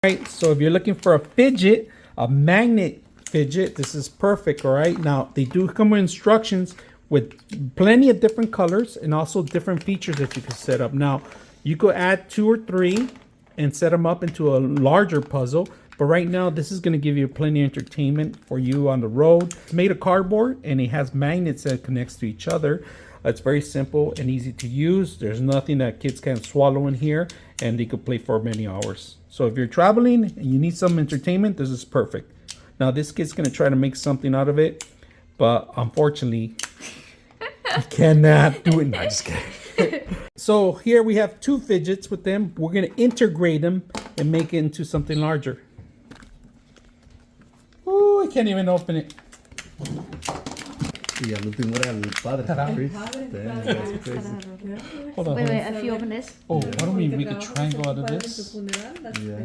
Right, so if you're looking for a fidget, a magnet fidget, this is perfect. All right, now they do come with instructions with plenty of different colors and also different features that you can set up. Now you could add 2 or 3 and set them up into a larger puzzle, but right now this is going to give you plenty of entertainment for you on the road. It's made of cardboard and it has magnets that connects to each other. It's very simple and easy to use. There's nothing that kids can't swallow in here, and they could play for many hours. So if you're traveling and you need some entertainment, this is perfect. Now this kid's gonna try to make something out of it, but unfortunately, he cannot do it. No, just kidding. So here we have 2 fidgets with them. We're gonna integrate them and make it into something larger. Oh, I can't even open it. Y al último era el padre. Hold on. Wait, if you open this. Oh, why don't we make a triangle out of this? Yeah.